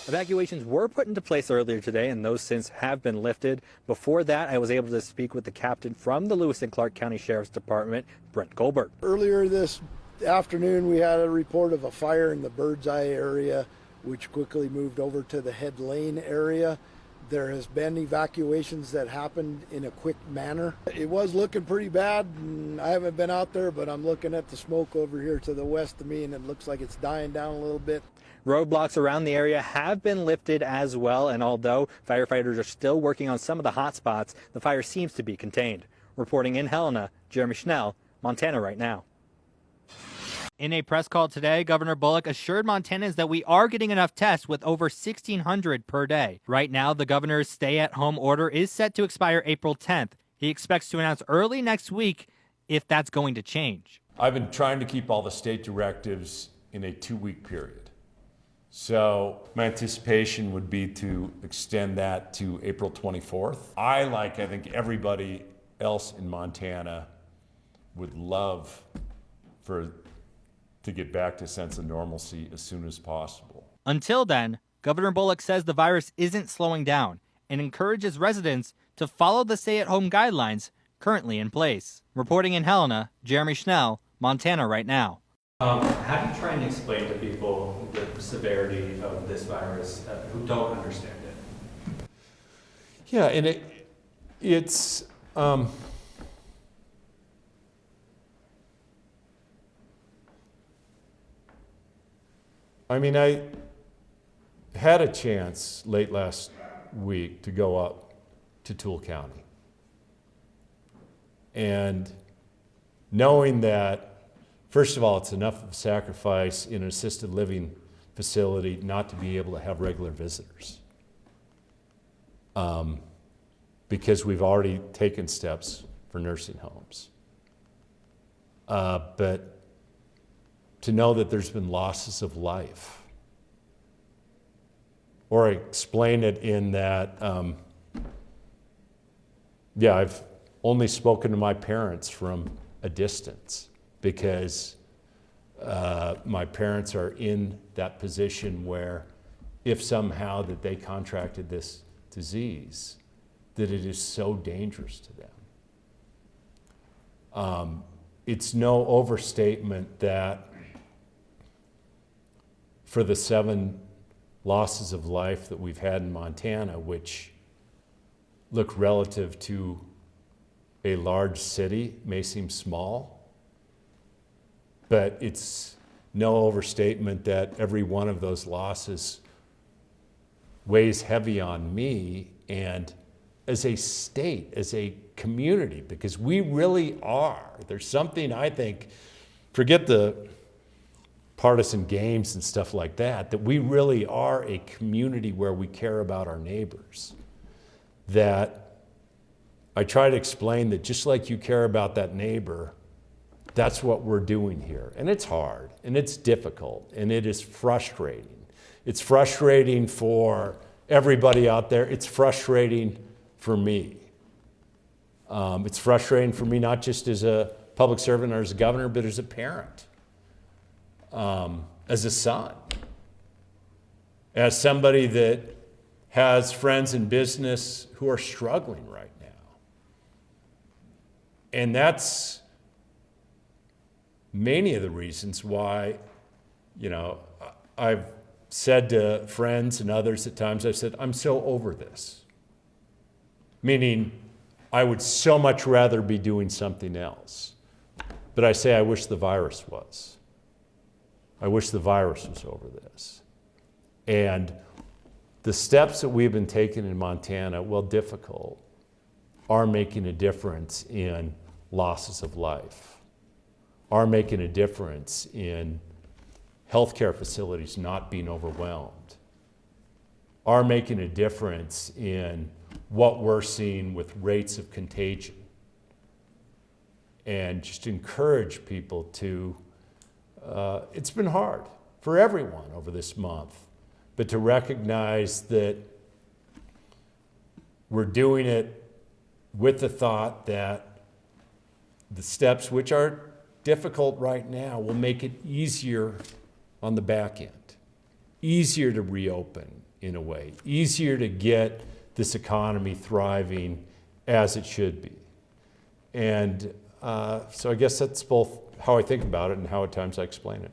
Evacuations were put into place earlier today, and those since have been lifted. Before that, I was able to speak with the captain from the Lewis and Clark County Sheriff's Department, Brent Goldberg. Earlier this afternoon, we had a report of a fire in the Bird's Eye area, which quickly moved over to the Head Lane area. There has been evacuations that happened in a quick manner. It was looking pretty bad, and I haven't been out there, but I'm looking at the smoke over here to the west of me, and it looks like it's dying down a little bit. Roadblocks around the area have been lifted as well, and although firefighters are still working on some of the hot spots, the fire seems to be contained. Reporting in Helena, Jeremy Schnell, Montana Right Now. In a press call today, Governor Bullock assured Montanans that we are getting enough tests with over 1,600 per day. Right now, the governor's stay-at-home order is set to expire April 10th. He expects to announce early next week if that's going to change. I've been trying to keep all the state directives in a 2-week period. So my anticipation would be to extend that to April 24th. I think everybody else in Montana would love to get back to a sense of normalcy as soon as possible. Until then, Governor Bullock says the virus isn't slowing down and encourages residents to follow the stay-at-home guidelines currently in place. Reporting in Helena, Jeremy Schnell, Montana Right Now. How do you try and explain to people the severity of this virus who don't understand it? Yeah, and it's I had a chance late last week to go up to Toole County. And knowing that, first of all, it's enough of a sacrifice in an assisted living facility not to be able to have regular visitors. Because we've already taken steps for nursing homes. But to know that there's been losses of life. Or explain it in that, I've only spoken to my parents from a distance because my parents are in that position where if somehow that they contracted this disease, that it is so dangerous to them. It's no overstatement that for the 7 losses of life that we've had in Montana, which look relative to a large city, may seem small, but it's no overstatement that every one of those losses weighs heavy on me and as a state, as a community, because we really are. There's something I think, forget the partisan games and stuff like that, that we really are a community where we care about our neighbors. That I try to explain that just like you care about that neighbor, that's what we're doing here. And it's hard, and it's difficult, and it is frustrating. It's frustrating for everybody out there. It's frustrating for me. It's frustrating for me not just as a public servant or as a governor, but as a parent. As a son, as somebody that has friends in business who are struggling right now. And that's many of the reasons why, I've said to friends and others at times, I've said, I'm so over this. Meaning, I would so much rather be doing something else. But I say, I wish the virus was. I wish the virus was over this. And the steps that we've been taking in Montana, while difficult, are making a difference in losses of life, are making a difference in healthcare facilities not being overwhelmed, are making a difference in what we're seeing with rates of contagion. And just encourage people to it's been hard for everyone over this month, but to recognize that we're doing it with the thought that the steps, which are difficult right now, will make it easier on the back end, easier to reopen, in a way, easier to get this economy thriving as it should be. And so I guess that's both how I think about it and how at times I explain it.